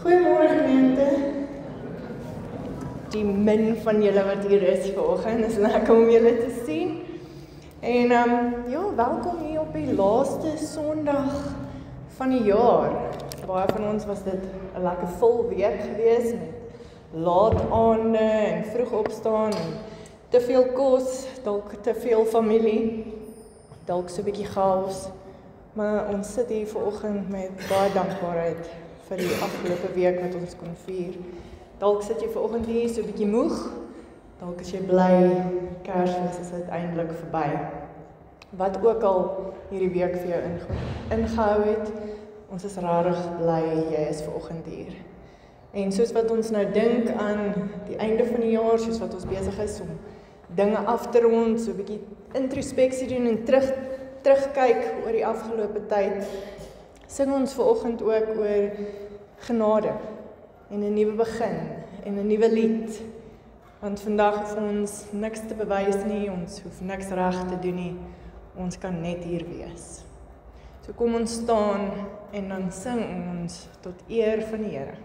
Goeiemôre gemeente. Die min van julle wat hier is vanoggend, is lekker om julle te sien. En ja, welkom hier op die laaste Sondag van die jaar. Baie van ons was dit 'n lekker vol week geweest met laat aande en vroeg opstaan en te veel kos, dalk te veel familie, dalk so 'n bietjie chaos. Maar ons sit hier vanoggend met baie dankbaarheid vir die afgelope week wat ons kon vier. Dalk sit jy vanoggend hier so 'n bietjie moeg, dalk is jy bly Kersfees is uiteindelik verby. Wat ook al hierdie week vir jou ingehou het, ons is regtig bly jy is vanoggend hier. En soos wat ons nou dink aan die einde van die jaar, soos wat ons besig is om dinge af te rond, so 'n bietjie introspeksie doen en terugkyk oor die afgelope tyd, sing ons vanoggend ook oor genade en 'n nuwe begin en 'n nuwe lied. Want vandag hoef ons niks te bewys nie, ons hoef niks reg te doen nie, ons kan net hier wees. So kom ons staan en dan sing ons tot eer van die Here.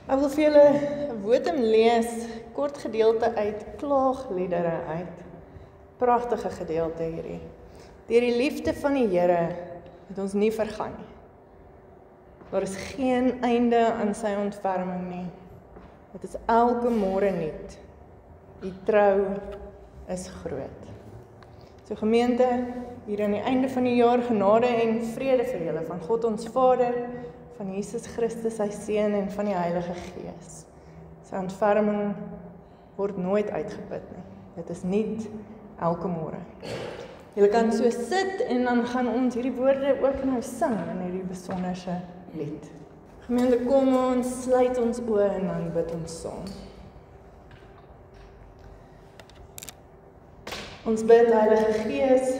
Ek wil vir julle 'n wotum lees, kort gedeelte uit Klaagliedere uit. Pragtige gedeelte hierdie. Deur die liefde van die Here het ons nie vergaan nie. Daar is geen einde aan sy ontferming nie. Dit is elke môre nuut. Die trou is groot. So gemeente, hier aan die einde van die jaar, genade en vrede vir julle van God ons Vader, van Jesus Christus sy Seun en van die Heilige Gees. Sy ontferming word nooit uitgeput nie. Dit is nuut elke môre. Julle kan so sit en dan gaan ons hierdie woorde ook nou sing in hierdie besonderse lied. Gemeente, kom ons sluit ons oë en dan bid ons saam. Ons bid, Heilige Gees,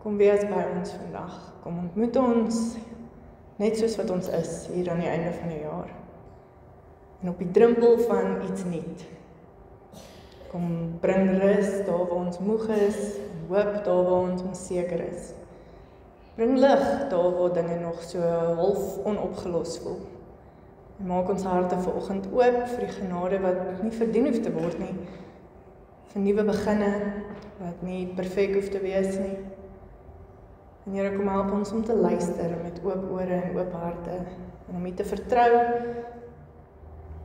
kom wees by ons vandag. Kom ontmoet ons net soos wat ons is hier aan die einde van die jaar. En op die drempel van iets nuut. Kom bring rus daar waar ons moeg is, en hoop daar waar ons onseker is. Bring lig daar waar dinge nog so half onopgelos voel. En maak ons harte vanoggend oop vir die genade wat nie verdien hoef te word nie. Vir nuwe beginne wat nie perfek hoef te wees nie. En Here, kom help ons om te luister met oop ore en oop harte en om U te vertrou.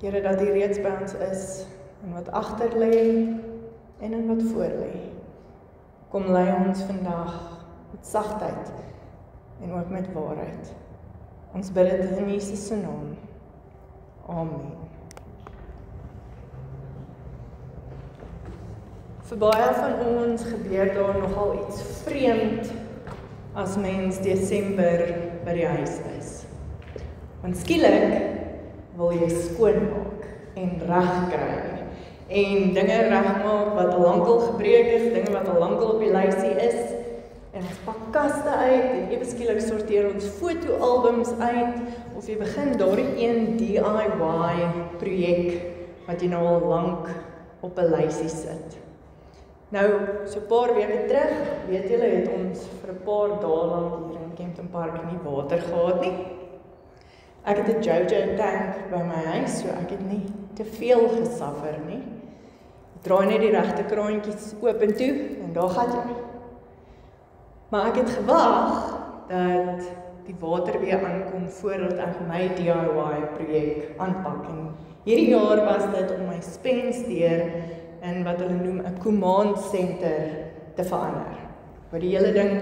Here, dat U reeds by ons is en wat agter lê en in wat voor lê. Kom lei ons vandag met sagtheid en ook met waarheid. Ons bid dit in Jesus se naam. Amen. Vir baie van ons gebeur daar nogal iets vreemd as mens Desember by die huis is. Want skielik wil jy skoonmaak en regkry en dinge regmaak wat al lankal gebreek is, dinge wat al lankal op die lysie is. En ons pak kaste uit en ewe skielik sorteer ons fotoalbums uit of jy begin daardie een DIY projek wat jy nou al lank op 'n lysie sit. Nou, so 'n paar weke terug, weet julle, het ons vir 'n paar dae lank hier in Kempton Park nie water gehad nie. Ek het 'n Jojo tank by my huis, so ek het nie te veel gesuffer nie. Ek draai net die regte kraantjies oop en toe en daar gaan jy. Maar ek het gewag dat die water weer aankom voordat ek my DIY projek aanpak. En hierdie jaar was dit om my spensdeur in wat hulle noem 'n command center te verander. Waar die hele ding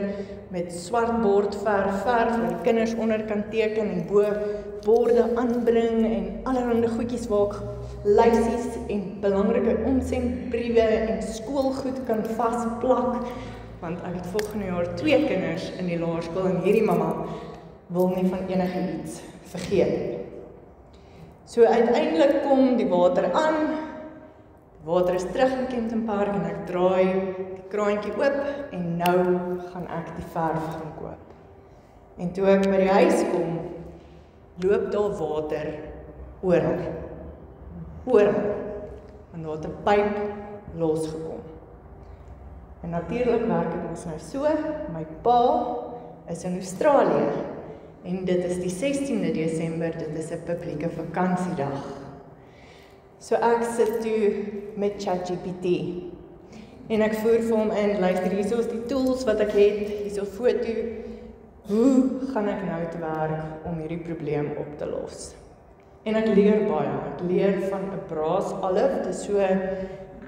met swart bordverf waar die kinders onder kan teken en bo borde aanbring en allerlei goedjies waar ek lysies en belangrike omsendbriewe en skoolgoed kan vasplak. Want ek het volgende jaar 2 kinders in die laerskool en hierdie mamma wil nie van enigiets vergeet nie. So uiteindelik kom die water aan, die water is terug in Kempton Park en ek draai die kraantjie oop en nou gaan ek die verf gaan koop. En toe ek by die huis kom, loop daar water oral. Want daar het 'n pyp losgekom. En natuurlik werk dit ons nou so, my pa is in Australië En dit is die 16de Desember, dit is 'n publieke vakansiedag. So ek sit toe met ChatGPT. En ek voer vir hom in, luister, hier is die tools wat ek het, hier is 'n foto. Hoe gaan ek nou te werk om hierdie probleem op te los? En ek leer baie. Ek leer van 'n braasolief, dit is so 'n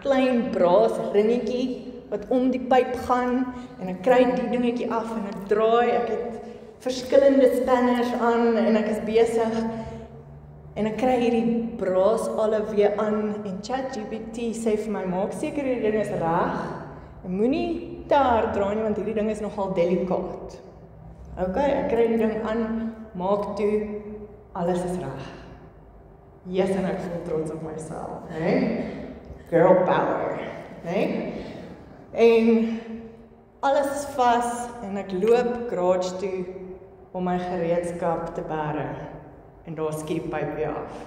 klein braasringetjie wat om die pyp gaan en ek kry die dingetjie af en ek draai. Ek het verskillende spanners aan en ek is besig en ek kry hierdie braasolief weer aan en ChatGPT sê vir my, maak seker hierdie ding is reg en moenie te hard draai nie want hierdie ding is nogal delikaat. OK, ek kry die ding aan, maak toe, alles is reg. Yes, en ek voel trots op myself, né? Girl power, né? En alles is vas en ek loop garage toe om my gereedskap te bære en daar skiet die pyp weer af.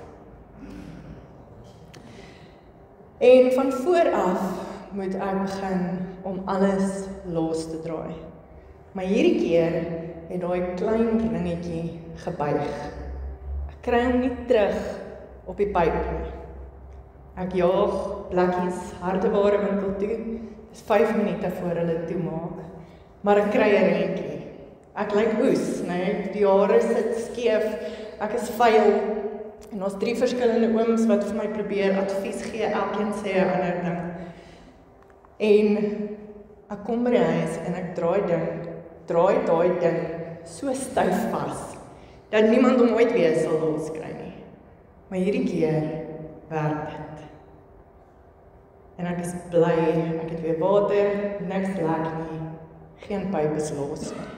En van voor af moet ek begin om alles los te draai. Maar hierdie keer het daai klein ringetjie gebuig. Ek kry hom nie terug op die pyp nie. Ek jaag blikkies hardeware winkel toe. Dis 5 minute voor hulle toemaak. Maar ek kry 'n ringetjie. Ek lyk oes, nee, die hare sit skeef. Ek is vuil. En ons 3 verskillende ooms wat vir my probeer advies gee, elkeen sê 'n ander ding. En ek kom by die huis en ek draai daai ding so styf vas, dat niemand hom ooit weer sal loskry nie. Maar hierdie keer werk dit. En ek is bly, ek het weer water, niks lek nie, geen pyp is los nie.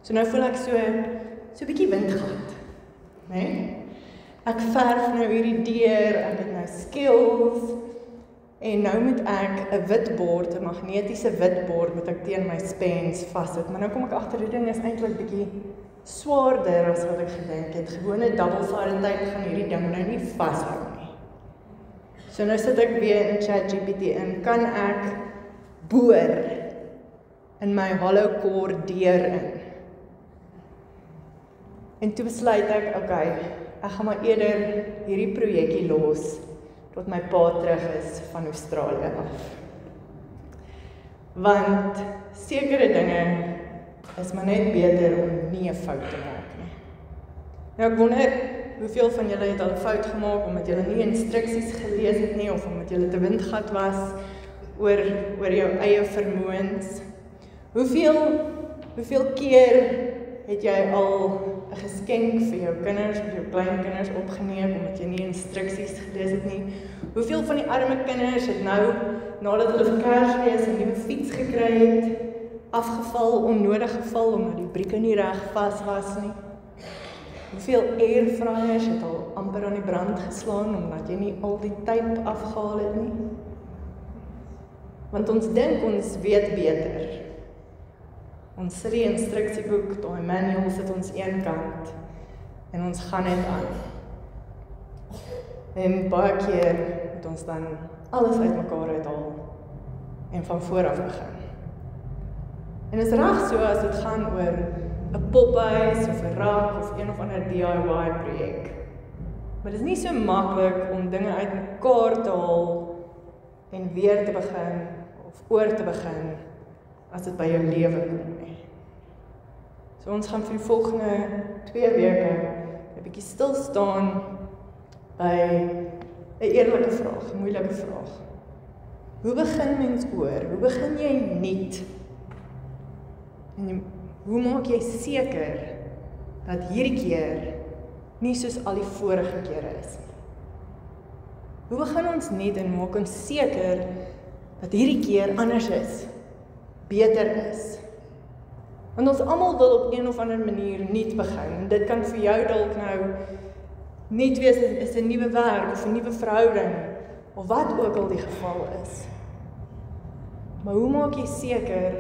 So nou voel ek so 'n bietjie windgat, né? Ek verf nou hierdie deur, ek het nou skills, en nou moet ek 'n witbord, 'n magnetiese witbord, moet ek teen my spens vashou. Maar nou kom ek agter die ding is eintlik bietjie swaarder as wat ek gedink het. Gewone double-sided tape gaan hierdie ding nou nie vashou nie. So nou sit ek weer in ChatGPT in, kan ek boor in my hollow core deur in. En toe besluit ek, okay, ek gaan maar eerder hierdie projekkie los tot my pa terug is van Australië af. Want sekere dinge is maar net beter om nie 'n fout te maak nie. Nou ek wonder, hoeveel van julle het al 'n fout gemaak omdat julle nie instruksies gelees het nie, of omdat julle te windgat was oor jou eie vermoëns? Hoeveel keer het jy al 'n geskenk vir jou kinders of jou kleinkinders opgeneem omdat jy nie instruksies gelees het nie? Hoeveel van die arme kinders het nou, nadat hulle vir Kersfees 'n nuwe fiets gekry het, afgeval, onnodig geval omdat die brieke nie reg vas was nie? Hoeveel airfryers het al amper aan die brand geslaan omdat jy nie al die tape afgehaal het nie? Want ons dink ons weet beter. Ons sit die instruksieboek, daai manual sit ons een kant en ons gaan net aan. En baie keer moet ons dan alles uitmekaar uithaal en van voor af begin. En is reg so as dit gaan oor 'n pophuis of 'n rak of een of ander DIY projek. Maar dit is nie so maklik om dinge uitmekaar te haal en weer te begin of oor te begin as dit by jou lewe kom nie. So ons gaan vir die volgende 2 weke 'n bietjie stil staan by 'n eerlike vraag, 'n moeilike vraag. Hoe begin mens oor? Hoe begin jy nuut? En hoe maak jy seker dat hierdie keer nie soos al die vorige kere is nie? Hoe begin ons nuut en maak ons seker dat hierdie keer anders is, beter is? Want ons almal wil op een of ander manier nuut begin. Dit kan vir jou dalk nou nuut wees, is 'n nuwe werk of 'n nuwe verhouding of wat ook al die geval is. Maar hoe maak jy seker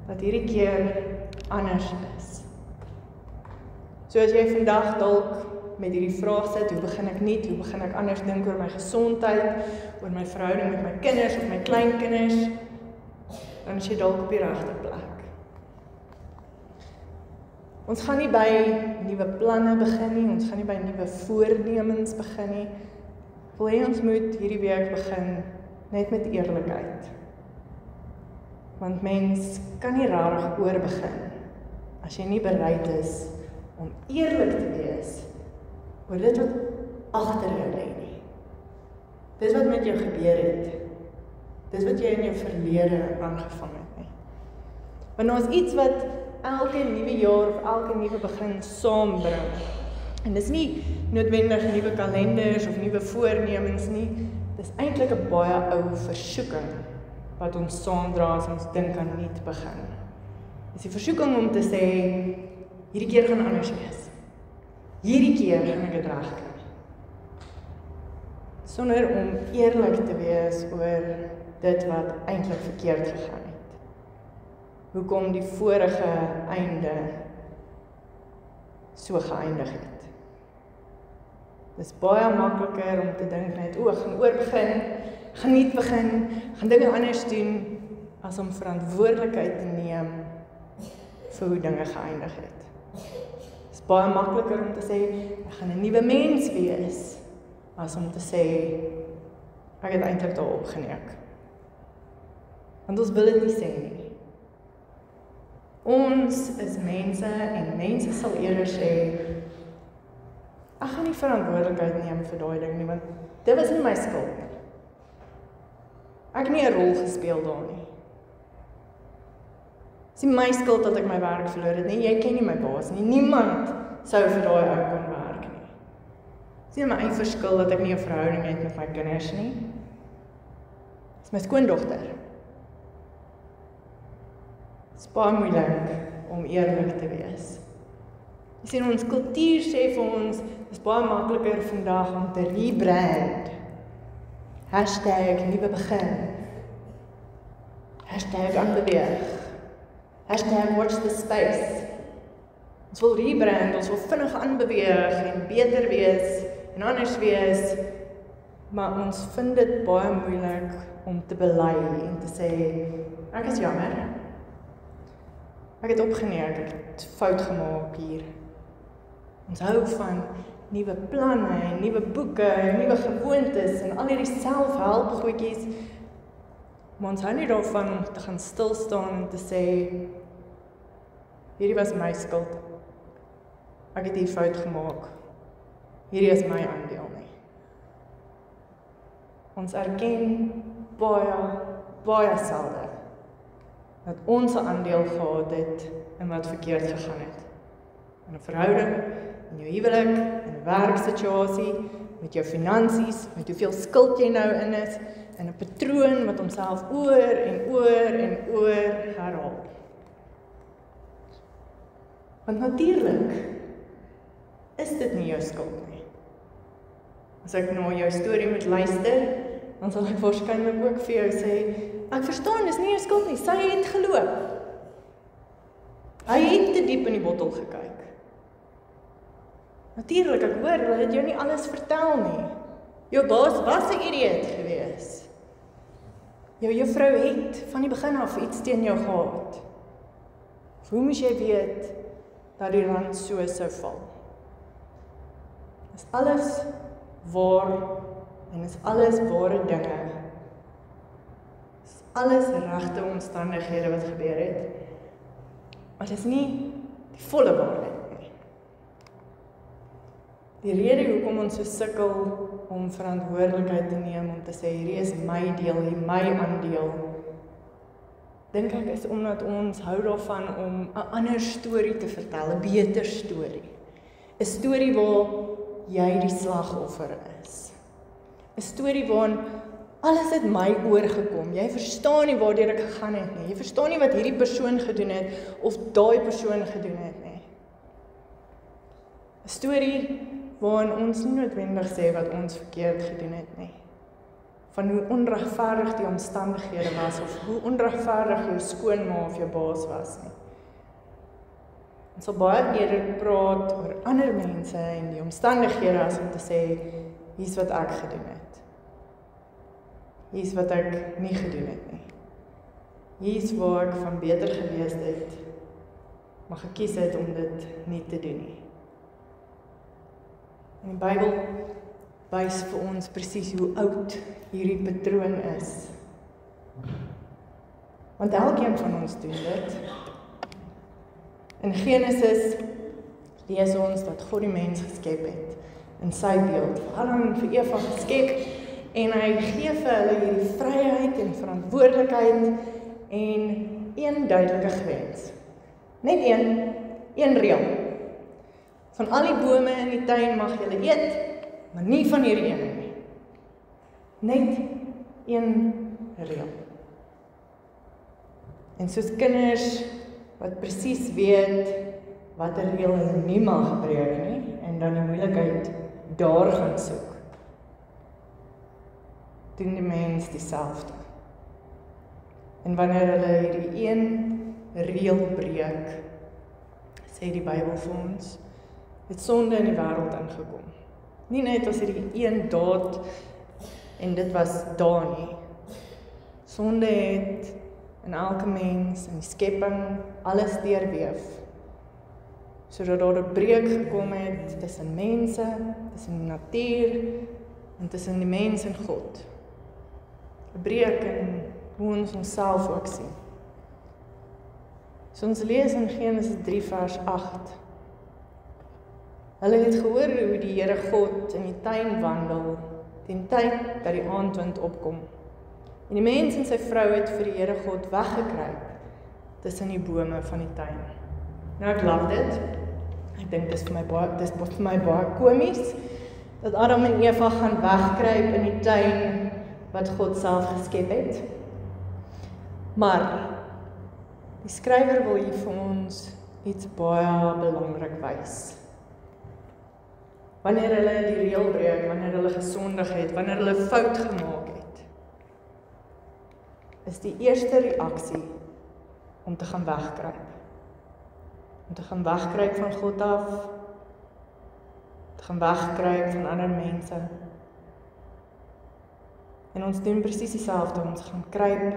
dat hierdie keer anders is? So as jy vandag dalk met hierdie vraag sit, hoe begin ek nuut, hoe begin ek anders dink oor my gesondheid, oor my verhouding met my kinders of my kleinkinders, dan is jy dalk op die regte plek. Ons gaan nie by nuwe planne begin nie, ons gaan nie by nuwe voornemens begin nie. Ek wil hê ons moet hierdie week begin net met eerlikheid. Want mens kan nie rarig oorbegin as jy nie bereid is om eerlik te wees oor dit wat agter jou lê nie. Dis wat met jou gebeur het. Dis wat jy in jou verlede aangevang het nie. Want daar is iets wat elke nuwe jaar of elke nuwe begin saambring. En dis nie noodwendig nuwe kalenders of nuwe voornemens nie. Dis eintlik 'n baie ou versoeking wat ons saamdra as ons dink aan nuut begin. Dis die versoeking om te sê, hierdie keer gaan anders wees. Hierdie keer gaan ek dit regkry. Sonder om eerlik te wees oor dit wat eintlik verkeerd gegaan het. Hoekom die vorige einde so geëindig het. Dis baie makliker om te dink net, ek gaan oorbegin, gaan nuut begin, gaan dinge anders doen, as om verantwoordelikheid te neem vir hoe dinge geëindig het. Dis baie makliker om te sê, ek gaan 'n nuwe mens wees, as om te sê, ek het eintlik daar opgeneek. Want ons wil dit nie sê nie. Ons is mense en mense sal eerder sê, ek gaan nie verantwoordelikheid neem vir daai ding nie, want dit was nie my skuld nie. Ek het nie 'n rol gespeel daar nie. Dis nie my skuld dat ek my werk verloor het nie, jy ken nie my baas nie, niemand sou vir daai ou kon werk nie. Dis nie my eie verskil dat ek nie 'n verhouding het met my kinders nie. Dis my skoondogter. Dis baie moeilik om eerlik te wees. Jy sien, ons kultuur sê vir ons, dis baie makliker vandag om te rebrand. #nuwe begin. #aanbeweeg. #watch the space. Ons wil rebrand, ons wil vinnig aanbeweeg en beter wees en anders wees, maar ons vind dit baie moeilik om te bely en te sê, ek is jammer. Ek het opgeneek, ek het fout gemaak hier. Ons hou van nuwe planne en nuwe boeke en nuwe gewoontes en al hierdie selfhelp goedjies. Maar ons hou nie daarvan om te gaan stilstaan en te sê, hierdie was my skuld. Ek het hier fout gemaak. Hierdie is my aandeel nie. Ons erken baie selde dat ons 'n aandeel gehad het in wat verkeerd gegaan het. In 'n verhouding, in jou huwelik, in 'n werksituasie, met jou finansies, met hoeveel skuld jy nou in is, in 'n patroon wat homself oor en oor herhaal. Want natuurlik is dit nie jou skuld nie. As ek na jou storie moet luister, dan sal ek waarskynlik ook vir jou sê, ek verstaan, dis nie jou skuld nie, sy het geloop. Hy het te diep in die bottel gekyk. Natuurlik, ek hoor, hulle het jou nie alles vertel nie. Jou baas was 'n idioot gewees. Jou juffrou het van die begin af iets teen jou gehad. Hoe moes jy weet dat die rand so sou val? Is alles waar en is alles ware dinge. Is alles regte omstandighede wat gebeur het. Maar dit is nie die volle waarheid nie. Die rede hoekom ons so sukkel om verantwoordelikheid te neem, om te sê, hierdie is my deel, hier my aandeel, dink ek is omdat ons hou daarvan om 'n ander storie te vertel, 'n beter storie. 'n Storie waar jy die slagoffer is. 'n Storie waarin alles het my oorgekom. Jy verstaan nie waardeur ek gegaan het nie. Jy verstaan nie wat hierdie persoon gedoen het of daai persoon gedoen het nie. 'n Storie waarin ons nie noodwendig sê wat ons verkeerd gedoen het nie. Van hoe onregverdig die omstandighede was of hoe onregverdig jou skoonma of jou baas was nie. Ons sal baie eerder praat oor ander mense en die omstandighede as om te sê, hier's wat ek gedoen het. Hier's wat ek nie gedoen het nie. Hier's waar ek van beter gewees het maar gekies het om dit nie te doen nie. En die Bybel wys vir ons presies hoe oud hierdie patroon is. Want elkeen van ons doen dit. In Genesis lees ons dat God die mens geskep het in sy beeld, vir Adam en vir Eva geskep, en hy gee vir hulle hierdie vryheid en verantwoordelikheid en een duidelike grens. Net een reël. Van al die bome in die tuin mag julle eet, maar nie van hierdie een nie. Net een reël. En soos kinders wat presies weet watter reël hulle nie mag breek nie, en dan die moeilikheid daar gaan soek, doen die mens dieselfde. En wanneer hulle hierdie een reël breek, sê die Bybel vir ons, het sonde in die wêreld ingekom. Nie net as hierdie een daad en dit was daar nie. Sonde het in elke mens, in die skepping, alles deurweef, sodat daar 'n breuk gekom het tussen mense, tussen die natuur en tussen die mens en God. 'n Breuk in hoe ons onsself ook sien. So ons lees in Genesis 3 vers 8. Hulle het gehoor hoe die Here God in die tuin wandel, ten tyd dat die aandwind opkom. En die mens en sy vrou het vir die Here God weggekruip tussen die bome van die tuin. Nou ek lag dit. Ek dink dis vir my baie komies dat Adam en Eva gaan wegkruip in die tuin wat God self geskep het. Maar die skrywer wil hier vir ons iets baie belangrik wys. Wanneer hulle die reël breek, wanneer hulle gesondig het, wanneer hulle fout gemaak het, is die eerste reaksie om te gaan wegkruip. Om te gaan wegkruip van God af, te gaan wegkruip van ander mense. En ons doen presies dieselfde, ons gaan kruip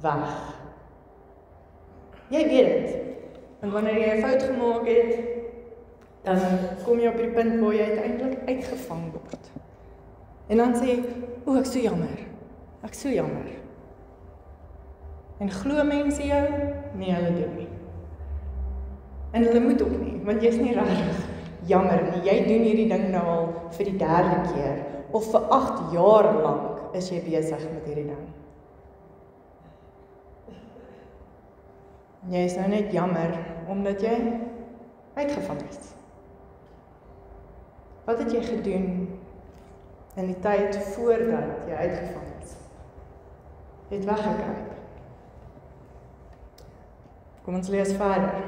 weg. Jy weet dit, want wanneer jy 'n fout gemaak het, dan kom jy op die punt waar jy uiteindelik uitgevang word. En dan sê jy, o, ek so jammer, ek so jammer. En glo mense jou? Nee, hulle doen nie. En hulle moet ook nie, want jy's nie regtig jammer nie. Jy doen hierdie ding nou al vir die 3de keer, of vir 8 jaar lank is jy besig met hierdie ding. Jy is nou net jammer, omdat jy uitgevang is. Wat het jy gedoen in die tyd voordat jy uitgevang is? Jy het weggekruip. Kom ons lees verder.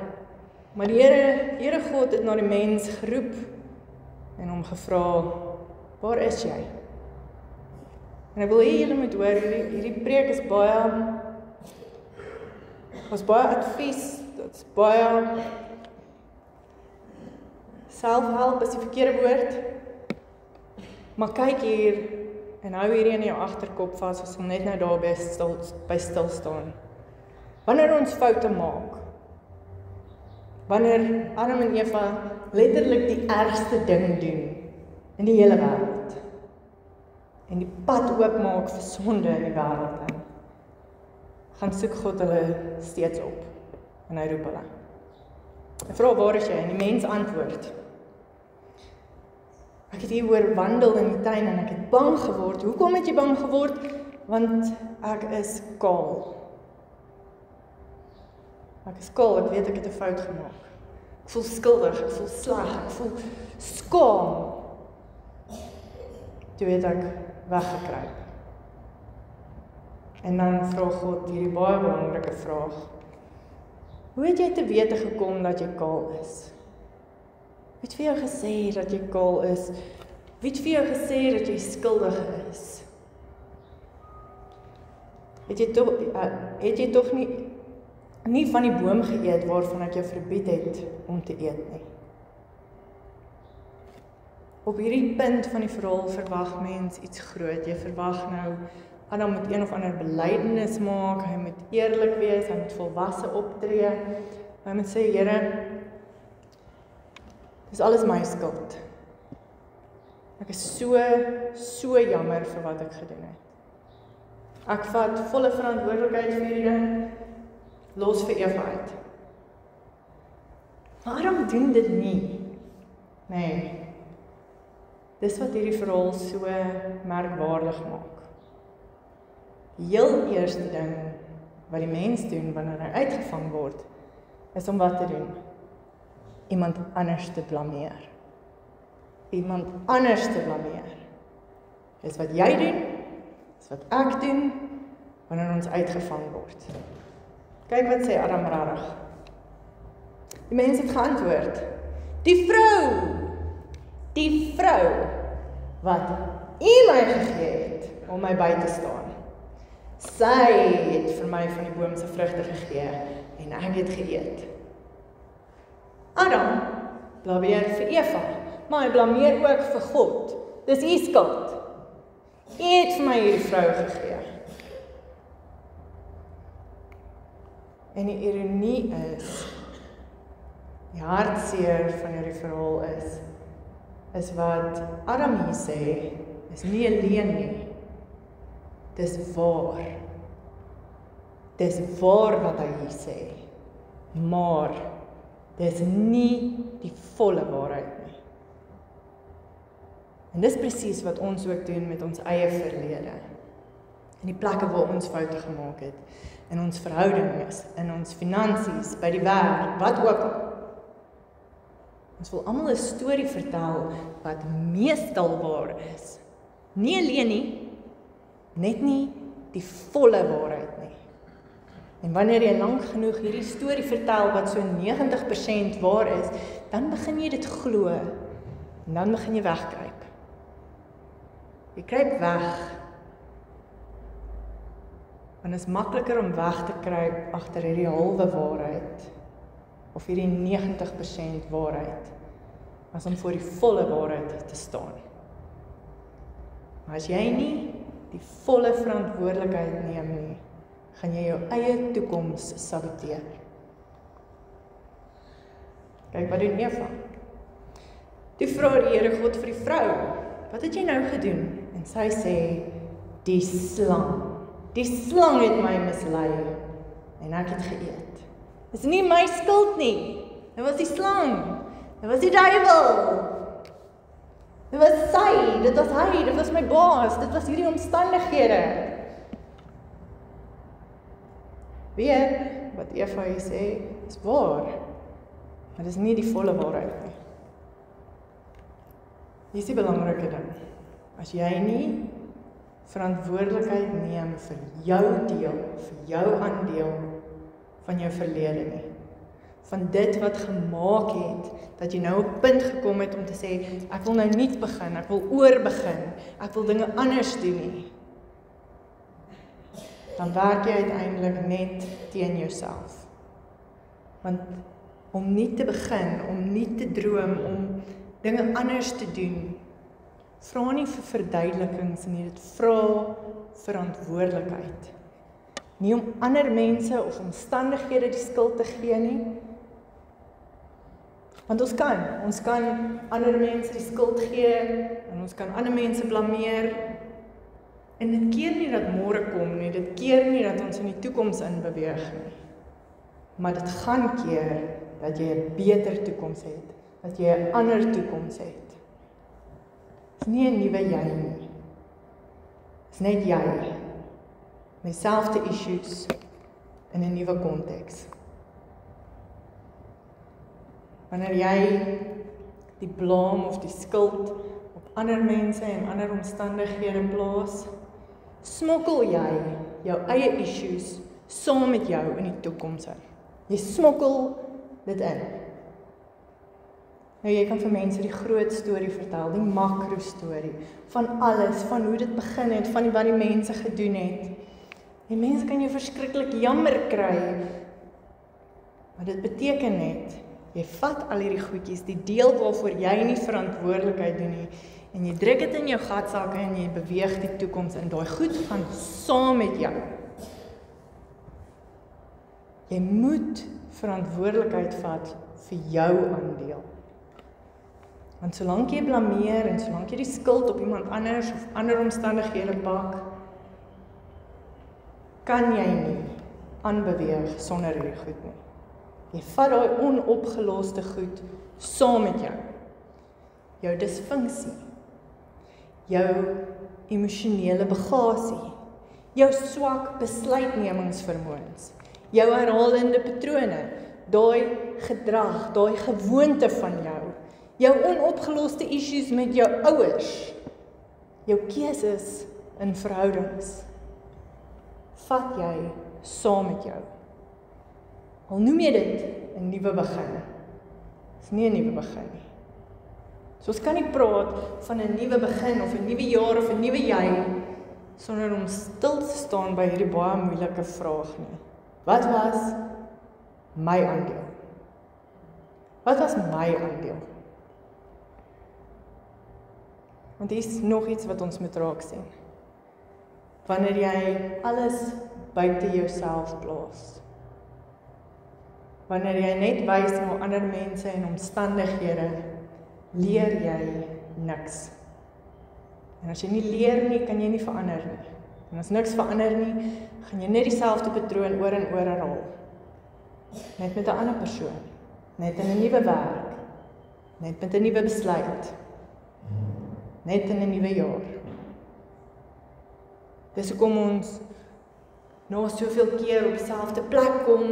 Maar die Here God het na die mens geroep en hom gevra, waar is jy? En ek wil hê julle moet hoor, hierdie preek is baie advies, dit's baie selfhelp is die verkeerde woord, maar kyk hier en hou hierdie in jou agterkop vas, ons sal net nou daar by stil staan. Wanneer ons foute maak, wanneer Adam en Eva letterlik die ergste ding doen in die hele wêreld, en die pad oopmaak vir sonde in die wêreld in, gaan soek God hulle steeds op, en hy roep hulle. Hy vra, waar is jy? En die mens antwoord, ek het hier oor wandel in die tuin en ek het bang geword. Hoekom het jy bang geword? Want ek is kaal. Ek is kaal, ek weet ek het 'n fout gemaak. Ek voel skuldig, ek voel sleg, ek voel skaam. Toe het ek weggekruip. En dan vra God hierdie baie belangrike vraag. Hoe het jy te wete gekom dat jy kaal is? Wie het vir jou gesê dat jy kaal is? Wie het vir jou gesê dat jy skuldig is? Het jy tog nie van die boom geëet waarvan ek jou verbied het om te eet nie? Op hierdie punt van die verhaal verwag mens iets groot. Jy verwag nou, Adam moet een of ander belydenis maak, hy moet eerlik wees, hy moet volwasse optree, Hy moet sê, Here, dis alles my skuld. Ek is so jammer vir wat ek gedoen het. Ek vat volle verantwoordelikheid vir hierdie ding, los vir Eva uit. Maar Adam doen dit nie. Nee. Dis wat hierdie verhaal so merkwaardig maak. Die heel eerste ding wat die mens doen wanneer hy uitgevang word, is om wat te doen? Iemand anders te blameer. Iemand anders te blameer. Dis wat jy doen, dis wat ek doen, wanneer ons uitgevang word. Kyk wat sê Adam rarig. Die mens het geantwoord, die vrou, wat U my gegee het, om my by te staan. Sy het vir my van die boom se vrugte gegee, en ek het geëet. Adam blameer vir Eva, maar hy blameer ook vir God. Dis U skuld. U het vir my hierdie vrou gegee. En die ironie is, die hartseer van hierdie verhaal is wat Adam hier sê, is nie alleen nie. Dis waar. Dis waar wat hy hier sê. Maar dis nie die volle waarheid nie. En dis presies wat ons ook doen met ons eie verlede. In die plekke waar ons foute gemaak het, in ons verhoudings, in ons finansies, by die werk, wat ook al. Ons wil almal 'n storie vertel wat meestal waar is. Nie alleen nie, net nie die volle waarheid nie. En wanneer jy lank genoeg hierdie storie vertel wat so 90% waar is, dan begin jy dit glo en dan begin jy wegkruip. Jy kruip weg. Want dit is makliker om weg te kruip agter hierdie halwe waarheid of hierdie 90% waarheid as om voor die volle waarheid te staan. Maar as jy nie die volle verantwoordelikheid neem nie, gaan jy jou eie toekoms saboteer. Kyk wat doen Eva. Toe vra die Here God vir die vrou, wat het jy nou gedoen? En sy sê, die slang. Die slang het my mislei en ek het geëet. Dis nie my skuld nie. Dit was die slang. Dit was die duiwel. Dit was sy, dit was hy, dit was my baas, dit was hierdie omstandighede. Weer, wat Eva hier sê, is waar, maar dit is nie die volle waarheid nie. Hier is die belangrike ding. As jy nie verantwoordelikheid neem vir jou deel, vir jou aandeel van jou verlede nie, van dit wat gemaak het, dat jy nou op 'n punt gekom het om te sê, ek wil nou nuut begin, ek wil oorbegin, ek wil dinge anders doen nie, dan werk jy uiteindelik net teen jouself. Want om nuut te begin, om nuut te droom, om dinge anders te doen, vra nie vir verduidelikings nie, dit vra verantwoordelikheid. Nie om ander mense of omstandighede die skuld te gee nie. Want ons kan ander mense die skuld gee, en ons kan ander mense blameer, en dit keer nie dat môre kom nie, dit keer nie dat ons in die toekoms inbeweeg nie. Maar dit gaan keer dat jy 'n beter toekoms het, dat jy 'n ander toekoms het. Dit is nie 'n nuwe jy nie. Dit is net jy, met dieselfde issues, in 'n nuwe konteks. Wanneer jy die blame of die skuld op ander mense en ander omstandighede plaas, smokkel jy jou eie issues saam met jou in die toekoms in. Jy smokkel dit in. Nou jy kan vir mense die groot storie vertel, die makro storie, van alles, van hoe dit begin het, van wat die mense gedoen het. Die mense kan jou verskriklik jammer kry, maar dit beteken net, jy vat al hierdie goedjies, die deel waarvoor jy nie verantwoordelikheid doen nie, en jy druk dit in jou gatsakke en jy beweeg die toekoms in. Daai goed gaan saam met jou. Jy moet verantwoordelikheid vat vir jou aandeel. Want solank jy blameer en solank jy die skuld op iemand anders of ander omstandighede pak, kan jy nie aanbeweeg sonder hierdie goed nie. Jy vat daai onopgeloste goed saam met jou. Jou disfunksie, jou emosionele bagasie, jou swak besluitnemingsvermoëns, jou herhalende patrone, daai gedrag, daai gewoonte van jou onopgeloste issues met jou ouers, jou keuses in verhoudings, vat jy saam met jou. Al noem jy dit 'n nuwe begin, is nie 'n nuwe begin nie. So ons kan nie praat van 'n nuwe begin of 'n nuwe jaar of 'n nuwe jy sonder om stil te staan by hierdie baie moeilike vraag nie. Wat was my aandeel? Wat was my aandeel? Want hier is nog iets wat ons moet raak sien. Wanneer jy alles buite jouself plaas, wanneer jy net wys na ander mense en omstandighede, leer jy niks. En as jy nie leer nie, kan jy nie verander nie. En as niks verander nie, gaan jy net dieselfde patroon oor en oor herhaal. Net met 'n ander persoon, net in 'n nuwe werk, net met 'n nuwe besluit, net in 'n nuwe jaar. Dis hoekom ons na soveel keer op dieselfde plek kom,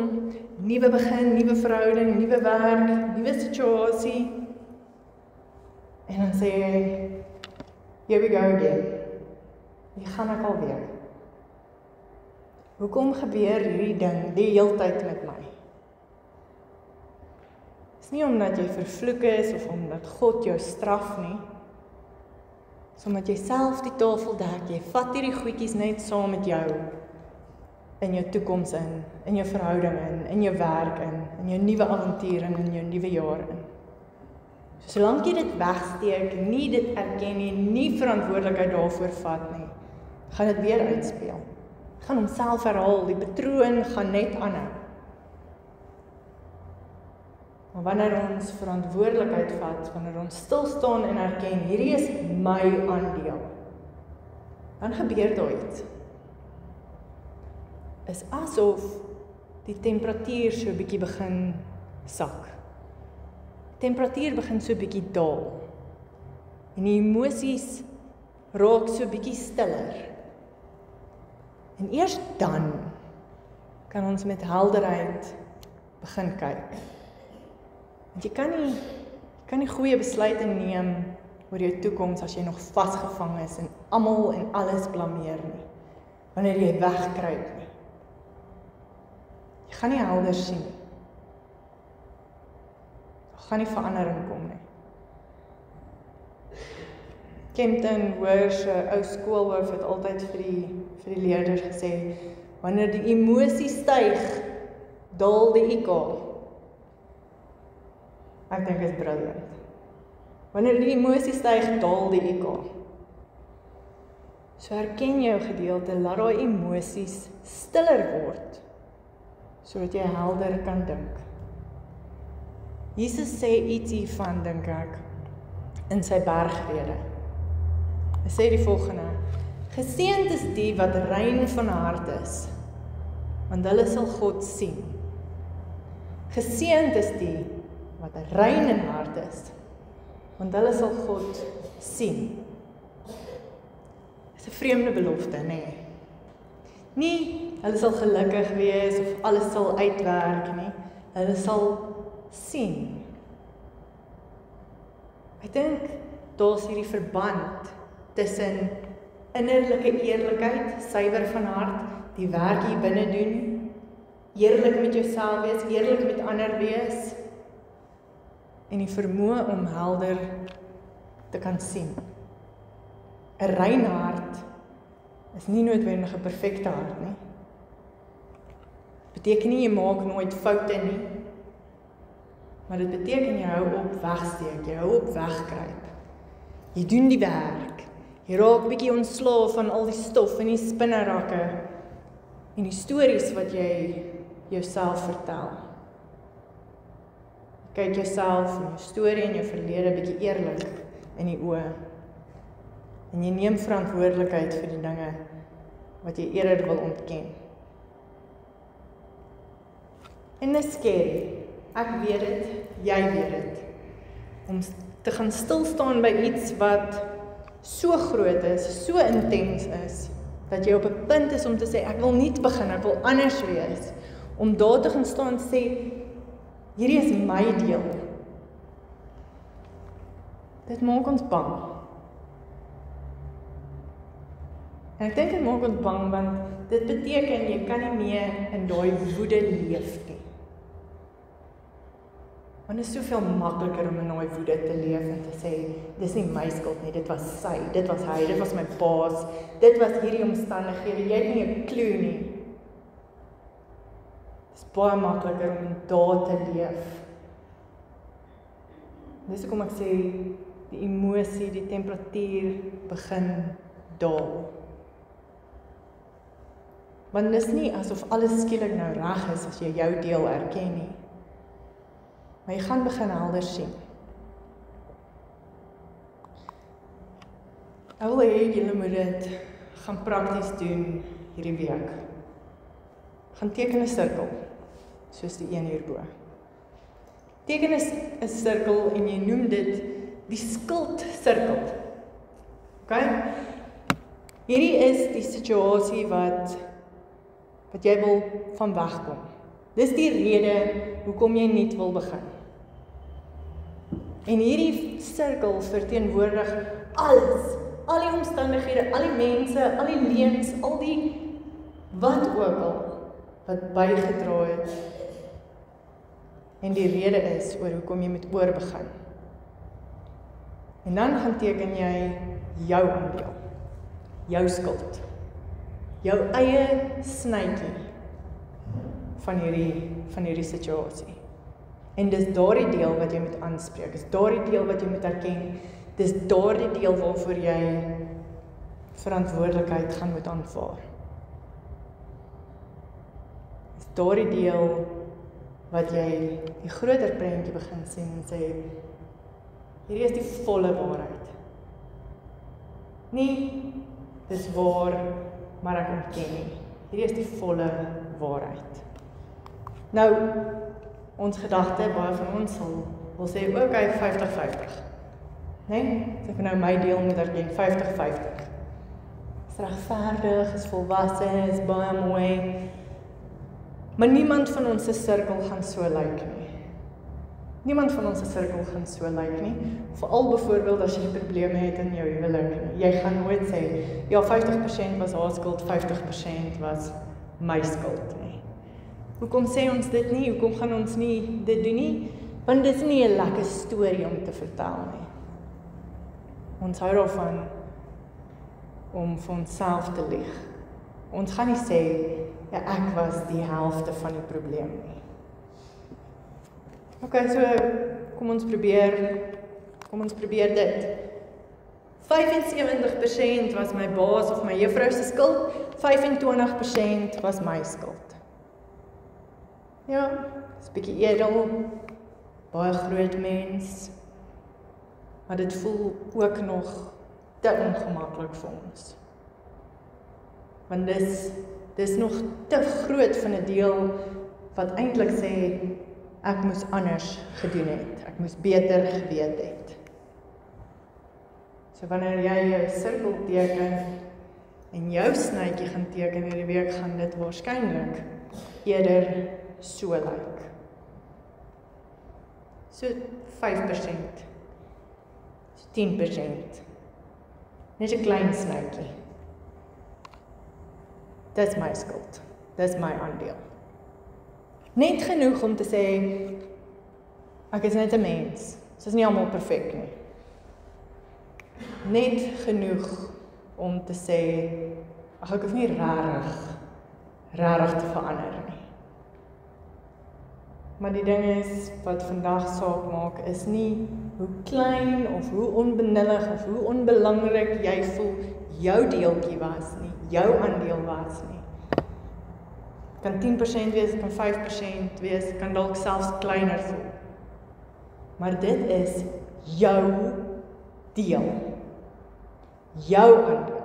nuwe begin, nuwe verhouding, nuwe werk, nuwe situasie. En dan sê jy, here we go again. Hier gaan ek alweer. Hoekom gebeur hierdie ding die heeltyd met my? Dis nie omdat jy vervloek is of omdat God jou straf nie. Dis omdat jy self die tafel dek, jy vat hierdie goedjies net saam met jou in jou toekoms in jou verhouding in jou werk in jou nuwe avontuur in jou nuwe jaar in. So solank jy dit wegsteek, nie dit erken nie verantwoordelikheid daarvoor vat nie, gaan dit weer uitspeel. Gaan homself herhaal, die patroon gaan net aanhou. Maar wanneer ons verantwoordelikheid vat, wanneer ons stil staan en erken, hierdie is my aandeel, dan gebeur daar iets. Is asof die temperatuur so 'n bietjie begin sak. Temperatuur begin so 'n bietjie daal. En die emosies raak so 'n bietjie stiller. En eers dan kan ons met helderheid begin kyk. Want jy kan nie goeie besluite neem oor jou toekoms as jy nog vasgevang is en almal en alles blameer nie. Wanneer jy wegkruip nie. Jy gaan nie helder sien nie. Daar gaan nie verandering kom nie. Kempton Hoër se ou skoolhoof het altyd vir die leerders gesê, wanneer die emosie styg, daal die IQ. Ek dink dit is briljant. Wanneer die emosie styg, daal die IQ. So herken jou gedeelte, laat daai emosies stiller word, sodat jy helder kan dink. Jesus sê iets hiervan, dink ek, in sy bergrede. Hy sê die volgende, geseënd is die wat rein van hart is, want hulle sal God sien. Geseënd is die wat rein in hart is, want hulle sal God sien. Dis 'n vreemde belofte, nê? Nie, hulle sal gelukkig wees, of alles sal uitwerk nie, hulle sal sien. Ek dink, daar is hierdie verband tussen innerlike eerlikheid, suiwer van hart, die werk hier binne doen, eerlik met jouself wees, eerlik met ander wees, en die vermoë om helder te kan sien. 'n Rein hart is nie noodwendig 'n perfekte hart nie. Beteken nie jy maak nooit foute nie, maar dit beteken jy hou op wegsteek, jy hou op wegkruip. Jy doen die werk, jy raak bietjie ontslaaf van al die stof en die spinnerakke en die stories wat jy jouself vertel. Kyk jouself en jou storie en jou verlede bietjie eerlik in die oë. En jy neem verantwoordelikheid vir die dinge wat jy eerder wil ontken. En dis scary. Ek weet dit, jy weet dit. Om te gaan stilstaan by iets wat so groot is, so intens is, dat jy op 'n punt is om te sê, ek wil nie begin, ek wil anders wees. Om daar te gaan staan en sê, hierdie is my deel. Dit maak ons bang. En ek dink dit maak ons bang, want dit beteken jy kan nie meer in daai woede leef nie. Want dit is soveel makliker om in daai woede te leef en te sê, dis nie my skuld nie, dit was sy, dit was hy, dit was my baas, dit was hierdie omstandighede, jy het nie 'n klou nie. Dit is baie makliker om daar te leef. Dis hoekom ek sê, die emosie, die temperatuur begin daal. Want dis nie asof alles skielik nou reg is as jy jou deel erken nie. Maar jy gaan begin helder sien. Ek wil hê julle moet dit gaan prakties doen hierdie week. Gaan teken 'n sirkel, soos die een hierbo. Teken 'n sirkel en jy noem dit die skuld-sirkel. Okay? Hierdie is die situasie wat jy wil van wegkom. Dis die rede hoekom jy nie wil begin. En hierdie sirkel verteenwoordig alles, al die omstandighede, al die mense, al die leuns, al die wat ook al, wat bygedra het. En die rede is oor hoekom jy moet oorbegin. En dan gaan teken jy jou aandeel, jou skuld, jou eie snytjie van hierdie situasie. En dis daardie deel wat jy moet aanspreek, dis daardie deel wat jy moet erken, dis daardie deel waarvoor jy verantwoordelikheid gaan moet aanvaar. Dis daardie deel wat jy die groter prentjie begin sien en sê, hierdie is die volle waarheid. Nie, dis waar, maar ek ontken nie. Hierdie is die volle waarheid. Nou, ons gedagte, baie van ons wil sê, okay, 50-50. Nee? As ek nou my deel moet erken, 50-50. Is regverdig, is volwasse, is baie mooi. Maar niemand van ons se sirkel gaan so lyk nie. Niemand van ons se sirkel gaan so lyk nie. Veral byvoorbeeld as jy probleme het in jou huwelik. Jy gaan nooit sê, ja, 50% was haar skuld, 50% was my skuld nie. Hoekom sê ons dit nie? Hoekom gaan ons nie dit doen nie? Want dit is nie 'n lekker storie om te vertel nie. Ons hou daarvan om vir onsself te lieg. Ons gaan nie sê, ja, ek was die helfte van die probleem nie. Okay, so kom ons probeer dit. 75% was my baas of my juffrou se skuld, 25% was my skuld. Ja, dis 'n bietjie edel, baie groot mens, maar dit voel ook nog te ongemaklik vir ons. Want dis nog te groot van 'n deel wat eintlik sê, ek moes anders gedoen het, ek moes beter geweet het. So wanneer jy jou sirkel teken en jou snytjie gaan teken hierdie week, gaan dit waarskynlik eerder so lyk. So 5%, so 10%, net 'n klein snytjie. Dis my skuld, dis my aandeel. Net genoeg om te sê, ek is net 'n mens, so is nie almal perfek nie. Net genoeg om te sê, ek hoef nie rarig te verander nie. Maar die ding is, wat vandag saak maak, is nie hoe klein of hoe onbenullig of hoe onbelangrik jy voel jou deeltjie was nie, jou aandeel was nie. Kan 10% wees, kan 5% wees, kan dalk selfs kleiner voel. Maar dit is jou deel. Jou aandeel.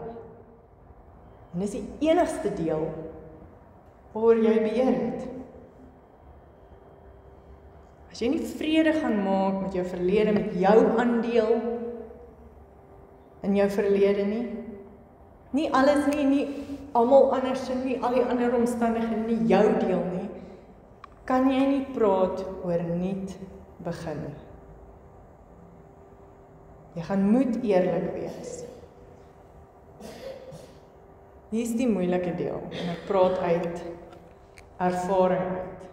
En dis die enigste deel waaroor jy beheer het. As jy nie vrede gaan maak met jou verlede, met jou aandeel in jou verlede nie alles nie almal anders nie, al die ander omstandighede nie, jou deel nie, kan jy nie praat oor nuut begin nie. Jy gaan moet eerlik wees. Hier is die moeilike deel, en ek praat uit ervaring uit.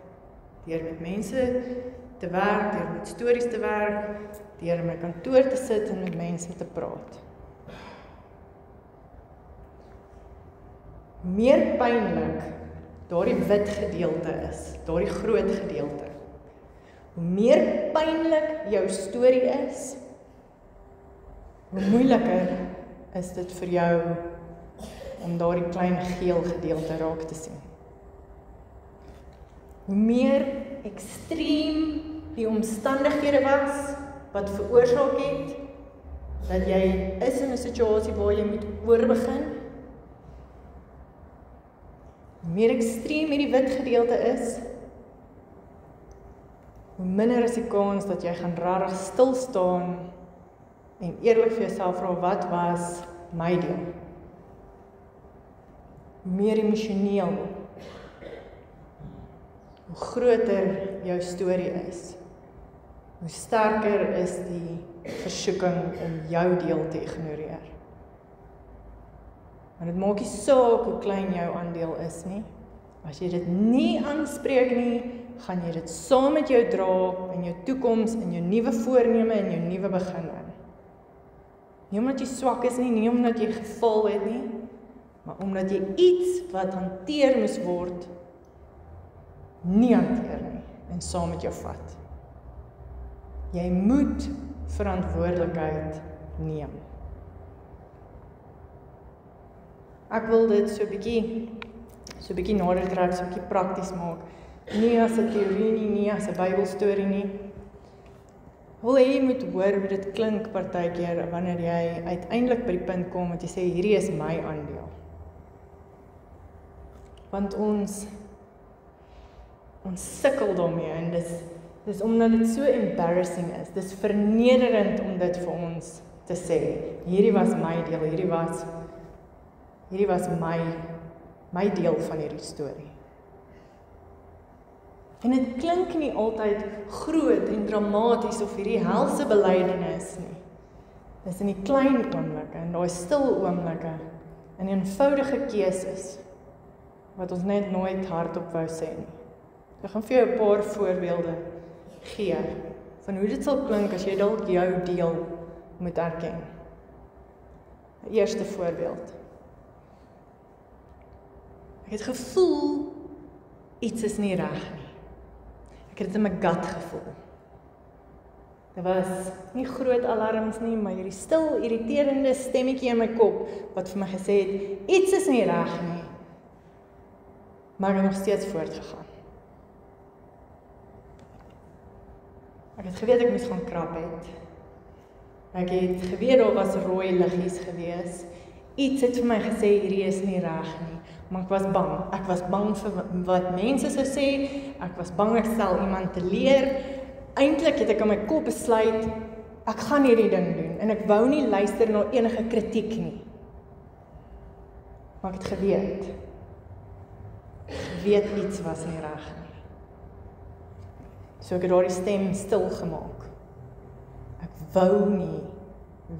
Deur met mense te werk, deur met stories te werk, deur in my kantoor te sit en met mense te praat. Meer pynlik daardie wit gedeelte is, daardie groot gedeelte. Hoe meer pynlik jou storie is, hoe moeiliker is dit vir jou om daardie klein geel gedeelte raak te sien. Hoe meer ekstreem die omstandighede was wat veroorsaak het dat jy is in 'n situasie waar jy moet oorbegin, hoe meer ekstreem hierdie wit gedeelte is, hoe minder is die kans dat jy gaan regtig stil staan en eerlik vir jouself vra, wat was my deel? Hoe meer emosioneel, hoe groter jou storie is, hoe sterker is die versoeking om jou deel te ignoreer. Maar dit maak nie saak hoe klein jou aandeel is nie. As jy dit nie aanspreek nie, gaan jy dit saam met jou dra in jou toekoms, in jou nuwe voorneme en jou nuwe begin in. Nie omdat jy swak is nie omdat jy geval het nie, maar omdat jy iets wat hanteer moes word, nie hanteer nie, en saam met jou vat. Jy moet verantwoordelikheid neem. Ek wil dit so 'n bietjie nader trek, so 'n bietjie prakties maak. Nie as 'n teorie nie as 'n Bybelstorie nie. Wil jy moet hoor hoe dit klink partykeer wanneer jy uiteindelik by die punt kom dat jy sê, hierdie is my aandeel. Want ons sukkel daarmee en dis omdat dit so embarrassing is. Dis vernederend om dit vir ons te sê. Hierdie was my deel, hierdie was my deel van hierdie storie. En dit klink nie altyd groot en dramaties of hierdie helse belydenis nie. Dis in die klein oomblikke, in daai stil oomblikke, in eenvoudige keuses wat ons net nooit hardop wou sê nie. Ek gaan vir jou 'n paar voorbeelde gee van hoe dit sal klink as jy dalk jou deel moet erken. Die eerste voorbeeld. Ek het gevoel iets is nie reg nie. Ek het dit in my gut gevoel. Dit was nie groot alarms nie, maar hierdie stil, irriterende stemmetjie in my kop wat vir my gesê het, iets is nie reg nie. Maar ek het nog steeds voortgegaan. Ek het geweet ek moes gaan krap het. Ek het geweet daar was rooi liggies gewees. Iets het vir my gesê, hierdie is nie reg nie. Maar ek was bang. Ek was bang vir wat mense sou sê. Ek was bang ek stel iemand te leer. Eintlik het ek in my kop besluit, ek gaan hierdie ding doen. En ek wou nie luister na enige kritiek nie. Maar ek het geweet. Ek weet iets was nie reg nie. So ek het daardie stem stil gemaak. Ek wou nie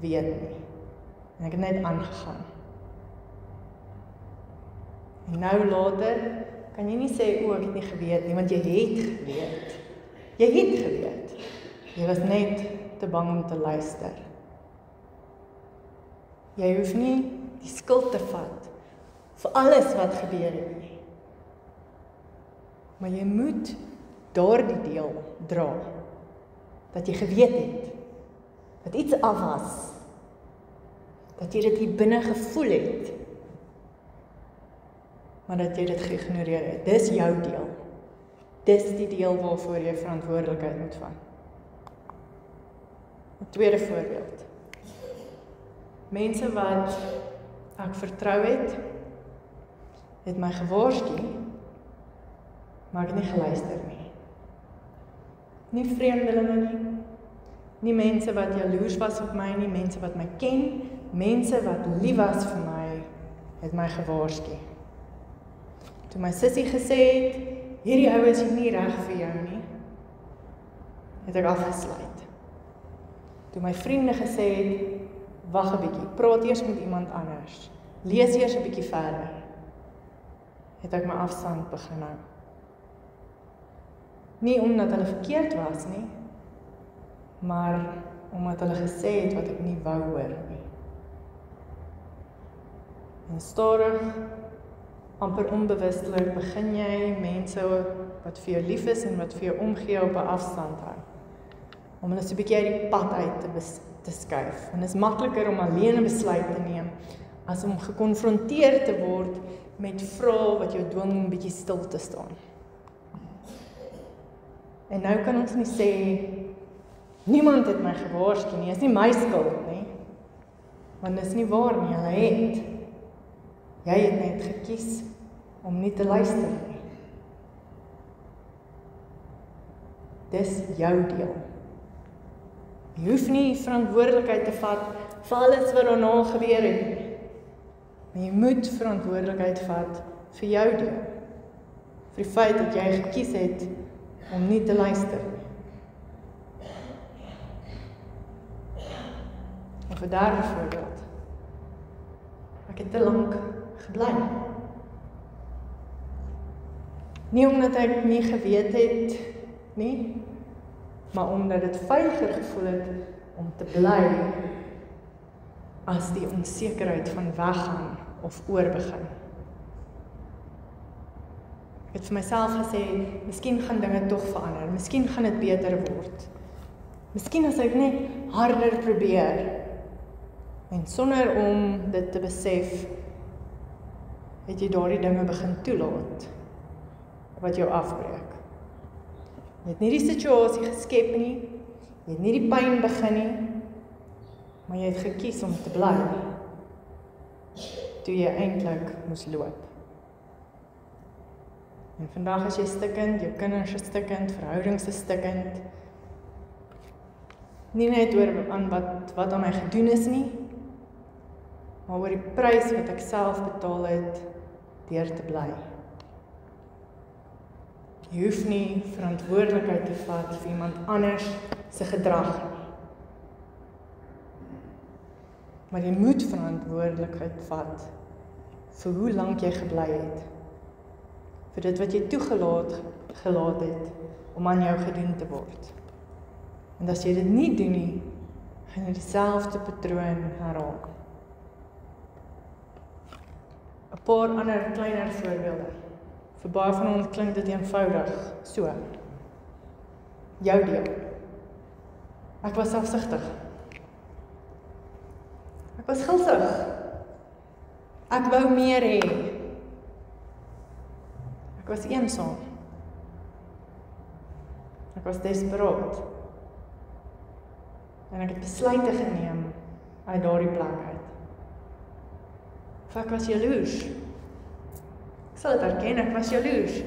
weet nie. En ek het net aangegaan. En nou later, kan jy nie sê, ek het nie geweet nie, want jy het geweet. Jy het geweet. Jy was net te bang om te luister. Jy hoef nie die skuld te vat vir alles wat gebeur het nie. Maar jy moet daardie deel dra, dat jy geweet het, dat iets af was, dat jy dit hier binne gevoel het. maar dat jy dit geïgnoreer het. Dis jou deel. Dis die deel waarvoor jy verantwoordelikheid moet vat. 'n tweede voorbeeld. Mense wat ek vertrou het my gewaarsku, maar ek het nie geluister nie. Nie vreemdelinge nie mense wat jaloers was op my nie, mense wat my ken, mense wat lief was vir my, het my gewaarsku. Toe my sussie gesê het, hierdie ou is nie reg vir jou nie, het ek afgesluit. Toe my vriende gesê het, wag 'n bietjie, praat eers met iemand anders, lees eers 'n bietjie verder, het ek my afstand begin hou. Nie omdat hulle verkeerd was nie, maar omdat hulle gesê het wat ek nie wou hoor nie. En stadig, amper onbewustelik, begin jy mense wat vir jou lief is en wat vir jou omgee op 'n afstand hou. Om hulle so 'n bietjie uit die pad uit te skuif. En dit is makliker om alleen 'n besluit te neem, as om gekonfronteer te word met vrae wat jou dwing om 'n bietjie stil te staan. En nou kan ons nie sê, niemand het my gewaarsku nie, is nie my skuld nie. Want dis nie waar nie, hulle het. Jy het net gekies om nie te luister nie. Dis jou deel. Jy hoef nie verantwoordelikheid te vat vir alles wat daarna gebeur het nie. Maar jy moet verantwoordelikheid vat vir jou deel. Vir die feit dat jy gekies het om nie te luister nie. Of 'n derde voorbeeld. Ek het te lank gebly. Nie omdat ek nie geweet het nie, maar omdat dit veiliger gevoel het om te bly as die onsekerheid van weggaan of oorbegin. Ek het vir myself gesê, miskien gaan dinge tog verander, miskien gaan dit beter word. Miskien as ek net harder probeer. En sonder om dit te besef, het jy daardie dinge begin toelaat wat jou afbreek. Jy het nie die situasie geskep nie, jy het nie die pyn begin nie, maar jy het gekies om te bly, toe jy eintlik moes loop. En vandag is jy stikkend, jou kinders is stikkend, verhoudings is stikkend, nie net oor aan wat aan my gedoen is nie, maar oor die prys wat ek self betaal het, deur te bly. Jy hoef nie verantwoordelikheid te vat vir iemand anders se gedrag nie. Maar jy moet verantwoordelikheid vat vir hoe lank jy gebly het. Vir dit wat jy toegelaat het om aan jou gedoen te word. En as jy dit nie doen nie, gaan jy dieselfde patroon herhaal. 'n paar ander kleiner voorbeelde. Vir baie van ons klink dit eenvoudig, so. Jou deel. Ek was selfsugtig. Ek was gulsig. Ek wou meer hê. Ek was eensaam. Ek was desperaat. En ek het besluite geneem uit daardie plek uit. Of ek was jaloers. Ek sal dit erken, ek was jaloers.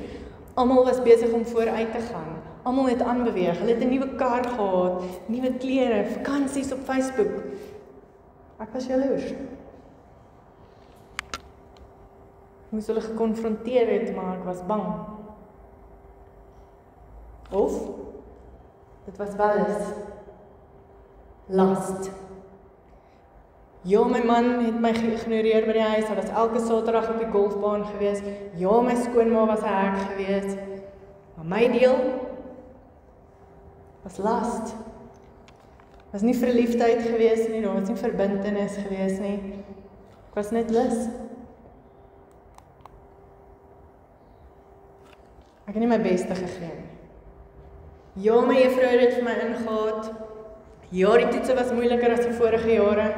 Almal was besig om vooruit te gaan. Almal het aanbeweeg. Hulle het 'n nuwe kar gehad, nuwe klere, vakansies op Facebook. Ek was jaloers. Ek moes hulle gekonfronteer het, maar ek was bang. Of dit was wel eens last. Ja, my man het my geïgnoreer by die huis. Hy was elke Saterdag op die golfbaan gewees. Ja, my skoonma was 'n hek gewees. Maar my deel was last. Was nie verliefdheid gewees nie, daar was nie verbintenis gewees nie. Ek was net lus. Ek het nie my beste gegee nie. Ja, my juffrou het dit vir my ingehaat. Ja, die toetse was moeiliker as die vorige jare.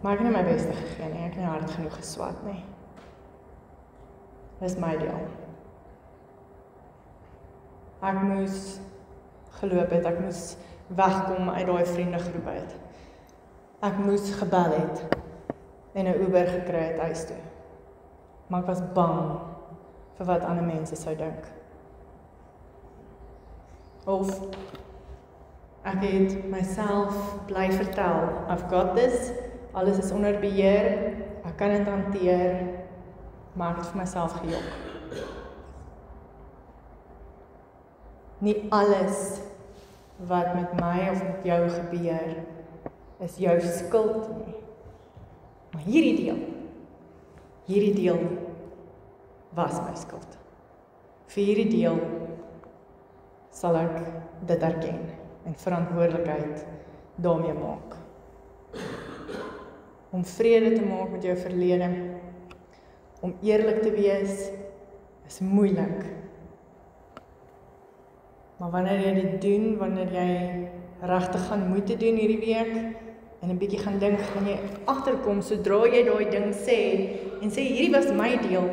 Maar ek het nie my beste gegee nie, ek het nie hard genoeg geswat nie. Dis my deel. Ek moes geloop het, ek moes wegkom uit daai vriendegroep uit. Ek moes gebel het en 'n Uber gekry het huis toe. Maar ek was bang vir wat ander mense sou dink. Of ek het myself bly vertel, I've got this, alles is onder beheer, ek kan dit hanteer, maar ek het vir myself gejok. Nie alles wat met my of met jou gebeur, is jou skuld nie. Maar hierdie deel was my skuld. Vir hierdie deel sal ek dit erken en verantwoordelikheid daarmee maak. Om vrede te maak met jou verlede, om eerlik te wees, is moeilik. Maar wanneer jy dit doen, wanneer jy regtig gaan moeite doen hierdie week, en 'n bietjie gaan dink, gaan jy agterkom, sodra jy daai ding sê, en sê, hierdie was my deel,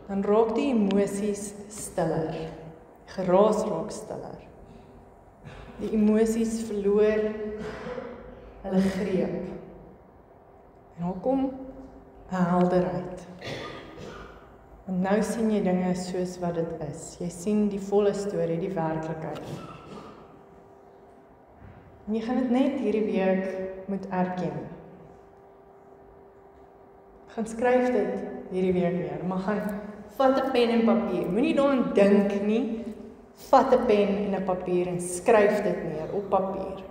dan raak die emosies stiller. Geraas raak stiller. Die emosies verloor hulle greep. En daar kom 'n helderheid. En nou sien jy dinge soos wat dit is. Jy sien die volle storie, die werklikheid. En jy gaan dit net hierdie week moet erken. Gaan skryf dit hierdie week neer, maar gaan vat 'n pen en papier. Moenie daaraan dink nie. Vat 'n pen en 'n papier en skryf dit neer op papier.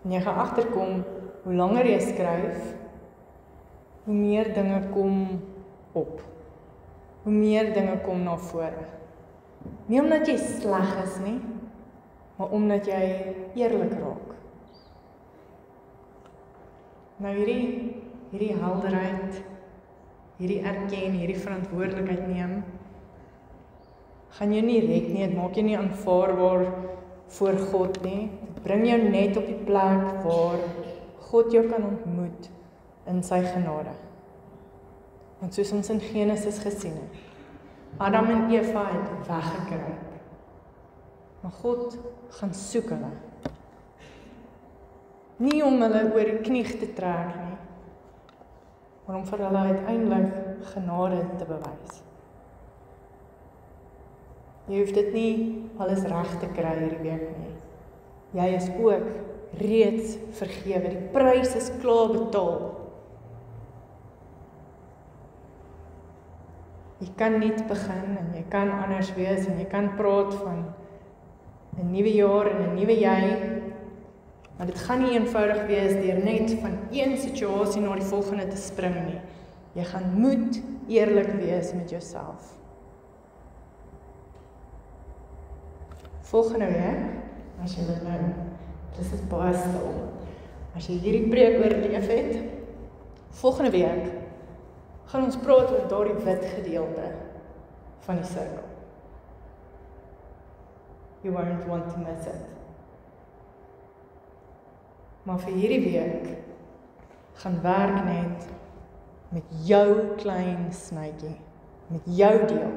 En jy gaan agterkom, hoe langer jy skryf, hoe meer dinge kom op. Hoe meer dinge kom na vore. Nie omdat jy sleg is nie, maar omdat jy eerlik raak. Nou hierdie helderheid, hierdie erken, hierdie verantwoordelikheid neem, gaan jou nie red nie, dit maak jou nie aanvaarbaar voor God nie. Dit bring jou net op die plek waar God jou kan ontmoet in sy genade. Want soos ons in Genesis gesien het, Adam en Eva het weggekruip. Maar God gaan soek hulle. Nie om hulle oor die knie te trek nie, maar om vir hulle uiteindelik genade te bewys. Jy hoef dit nie alles reg te kry hierdie week nie. Jy is ook reeds vergewe. Die prys is klaar betaal. Jy kan nuut begin en jy kan anders wees en jy kan praat van 'n nuwe jaar en 'n nuwe jy. Maar dit gaan nie eenvoudig wees deur net van een situasie na die volgende te spring nie. Jy gaan moet eerlik wees met jouself. Volgende week, as jy dit nou, dis is baie stil. As jy hierdie preek oorleef het, volgende week gaan ons praat oor daardie wit gedeelte van die sirkel. You won't want to miss it. Maar vir hierdie week gaan werk net met jou klein snytjie, met jou deel.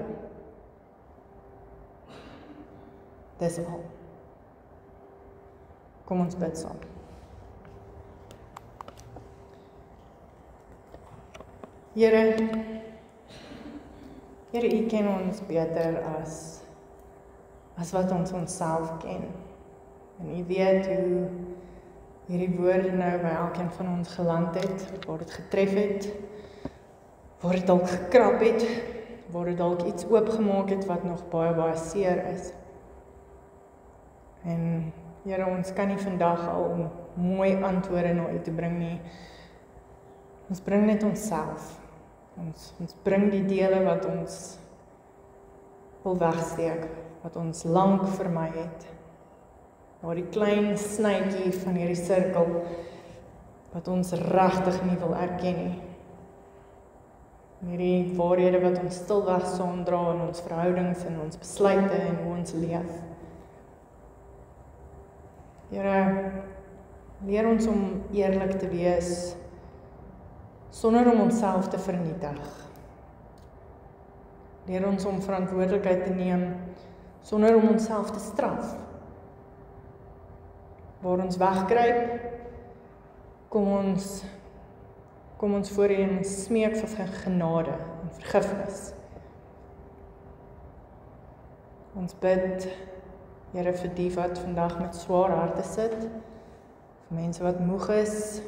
Dis al. Kom ons bid saam. Here, U ken ons beter as wat ons onsself ken. En U weet hoe hierdie woorde nou by elkeen van ons geland het, waar dit getref het, waar dit dalk gekrap het, waar dit dalk iets oopgemaak het wat nog baie seer is. En Here, ons kan nie vandag al mooi antwoorde na U te bring nie. Ons bring net onsself. Ons bring die dele wat ons wil wegsteek, wat ons lank vermy het. Die klein snytjie van hierdie sirkel, wat ons regtig nie wil erken nie. Hierdie waarhede wat ons stilweg saamdra in ons verhoudings en ons besluite en hoe ons leef. Here, leer ons om eerlik te wees, sonder om onsself te vernietig. Leer ons om verantwoordelikheid te neem, sonder om onsself te straf. Waar ons wegkruip, kom ons voor U en smeek vir genade en vergifnis. Ons bid, Here, vir die wat vandag met swaar harte sit, vir mense wat moeg is,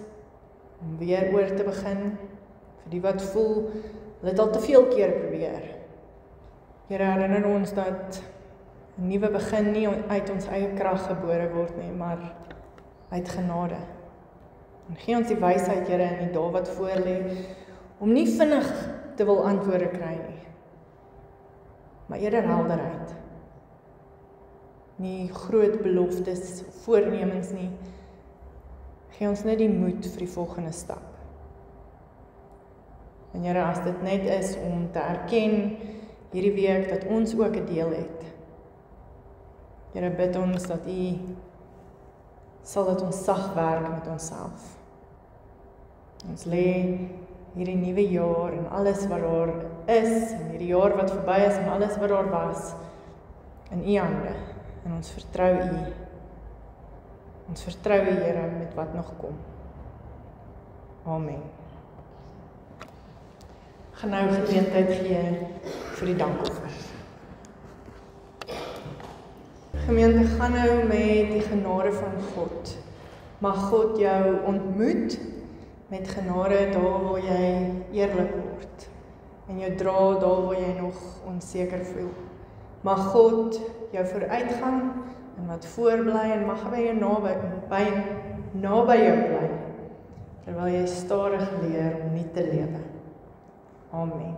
om weer oor te begin, vir die wat voel, hulle het al te veel keer probeer. Here, herinner ons dat 'n nuwe begin nie uit ons eie krag gebore word nie, maar uit genade. En gee ons die wysheid, Here, in die dae wat voor lê, om nie vinnig te wil antwoorde kry nie, maar eerder helderheid. Nie groot beloftes, voornemens nie. Gee ons net die moed vir die volgende stap. En Here, as dit net is om te erken hierdie week dat ons ook 'n deel het. Here, bid ons dat U sal dat ons sag werk met onsself. Ons lê hierdie nuwe jaar en alles wat daar is, en hierdie jaar wat verby is en alles wat daar was, in U hande. En ons vertrou U. Ons vertrou U, Here, met wat nog kom. Amen. Ek gaan nou geleentheid gee vir die dankoffers. Gemeente, gaan nou met die genade van God. Mag God jou ontmoet met genade daar waar jy eerlik word. En jou dra daar waar jy nog onseker voel. Mag God jou vooruitgaan en wat voorbly en mag hy jou naby jou bly, terwyl jy stadig leer om nie te lewe. Amen.